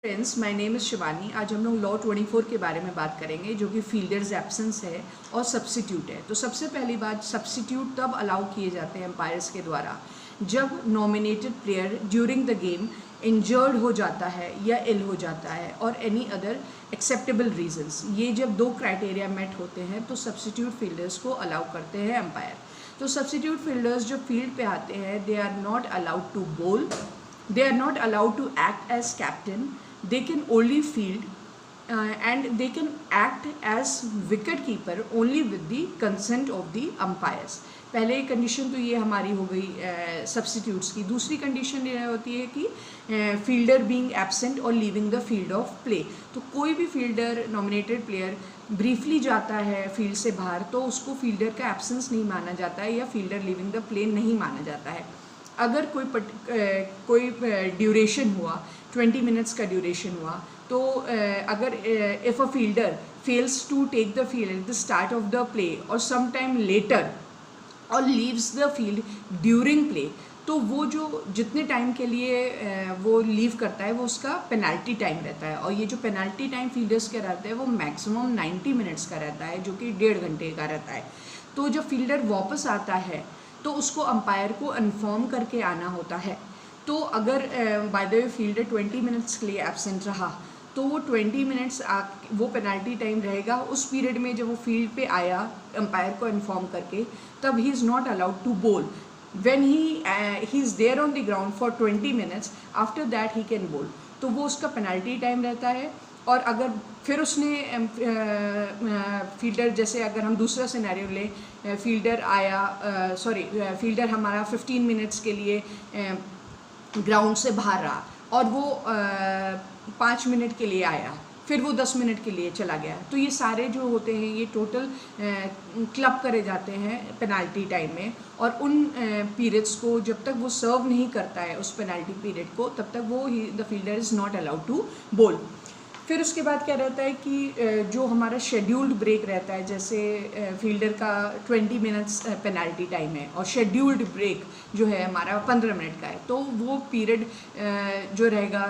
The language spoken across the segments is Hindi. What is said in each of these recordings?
Friends, my name is Shivani. आज हम लोग लॉ 24 के बारे में बात करेंगे, जो कि फील्डर्स एब्सेंस है और सब्स्टिट्यूट है। तो सबसे पहली बात, सब्स्टिट्यूट तब अलाउ किए जाते हैं एम्पायर्स के द्वारा जब nominated player during the game injured हो जाता है या इल हो जाता है और एनी अदर एक्सेप्टेबल रीजंस। ये जब दो क्राइटेरिया मेट होते हैं तो सब्स्टिट्यूट फील्डर्स को अलाउ करते हैं एम्पायर। तो सब्स्टिट्यूट फील्डर्स जब फील्ड पे आते हैं, they are not allowed to bowl, they are not allowed to act as captain, they can only field and they can act as wicket keeper only with the consent of the umpires। पहले कंडीशन तो ये हमारी हो गई सब्स्टिट्यूट्स की। दूसरी कंडीशन ये होती है कि फील्डर बीइंग एब्सेंट और leaving the field of play. तो कोई भी फील्डर नॉमिनेटेड प्लेयर ब्रीफली जाता है फील्ड से बाहर तो उसको फील्डर का एब्सेंस नहीं माना जाता है या फील्डर लीविंग द प्ले नहीं माना जाता है। अगर कोई ड्यूरेशन हुआ, 20 मिनट्स का ड्यूरेशन हुआ, तो अगर if a fielder fails to take the field at the start of the play or some time later or leaves the field during play, तो वो जो जितने टाइम के लिए वो लीव करता है वो उसका पेनल्टी टाइम रहता है। और ये जो पेनल्टी टाइम फील्डर्स के रहते हैं वो मैक्सिमम 90 मिनट्स का रहता है, जो कि 1.5 घंटे का रहता है। तो जब फील्डर वापस आता है तो उसको अंपायर को इन्फॉर्म करके आना होता है। तो अगर by the way fielder 20 minutes के लिए एब्सेंट रहा तो वो 20 मिनट्स वो पेनल्टी टाइम रहेगा। उस पीरियड में जब वो फील्ड पे आया अंपायर को इन्फॉर्म करके, तब ही इज़ नॉट अलाउड टू बोल। When he is there on the ground for 20 minutes, after that he can बोल। तो वो उसका पेनल्टी टाइम रहता है। और अगर फिर उसने फील्डर, जैसे अगर हम दूसरा सिनेरियो लें, फील्डर हमारा 15 मिनट्स के लिए ग्राउंड से बाहर रहा और वो 5 मिनट के लिए आया, फिर वो 10 मिनट के लिए चला गया, तो ये सारे जो होते हैं ये टोटल क्लब करे जाते हैं पेनल्टी टाइम में। और उन पीरियड्स को जब तक वो सर्व नहीं करता है उस पेनल्टी पीरियड को, तब तक वो the fielder is not allowed to bowl. फिर उसके बाद क्या रहता है कि जो हमारा शेड्यूल्ड ब्रेक रहता है, जैसे फील्डर का 20 मिनट्स पेनल्टी टाइम है और शेड्यूल्ड ब्रेक जो है हमारा 15 मिनट का है, तो वो पीरियड जो रहेगा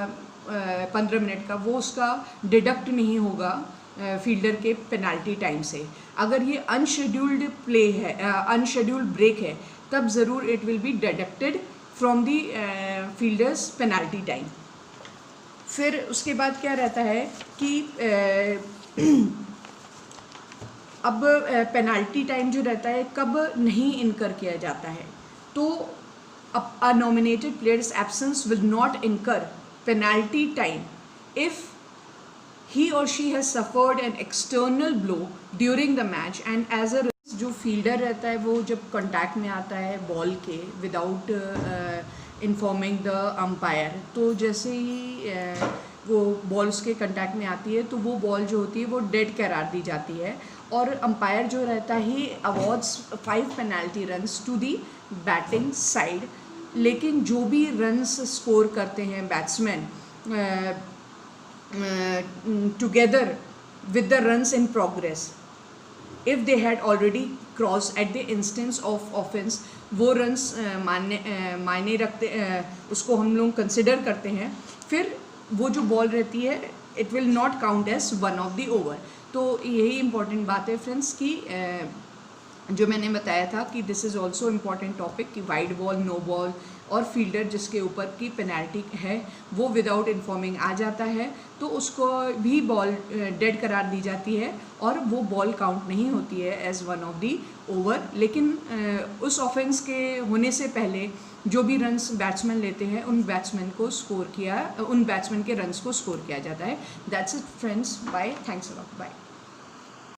15 मिनट का, वो उसका डिडक्ट नहीं होगा फील्डर के पेनल्टी टाइम से। अगर ये अनशेड्यूल्ड प्ले है, अनशेड्यूल्ड ब्रेक है, तब ज़रूर it will be deducted from the fielders penalty time. फिर उसके बाद क्या रहता है कि अब पेनल्टी टाइम जो रहता है कब नहीं इनकर किया जाता है। तो a nominated players absence will not incur penalty time if he और she has suffered an external blow during the match and as a जो फील्डर रहता है वो जब कॉन्टैक्ट में आता है बॉल के विदाउट इन्फॉर्मिंग द अंपायर, तो जैसे ही वो बॉल उसके कंटैक्ट में आती है तो वो बॉल जो होती है वो डेड करार दी जाती है और अंपायर जो रहता है awards 5 penalty runs to the batting side. लेकिन जो भी रन्स स्कोर करते हैं batsman together with the runs in progress, if they had already cross at the instance of offence, वो रन्स मायने रखते, उसको हम लोग कंसिडर करते हैं। फिर वो जो बॉल रहती है it will not count as one of the over. तो यही इम्पॉर्टेंट बात है फ्रेंड्स कि जो मैंने बताया था कि this is also important topic कि वाइड बॉल, नो बॉल और फील्डर जिसके ऊपर की पेनल्टी है वो विदाउट इन्फॉर्मिंग आ जाता है तो उसको भी बॉल डेड करार दी जाती है और वो बॉल काउंट नहीं होती है as one of the over. लेकिन उस ऑफेंस के होने से पहले जो भी रन्स बैट्समैन लेते हैं उन बैट्समैन के रन्स को स्कोर किया जाता है। That's it friends, bye, thanks a lot, bye.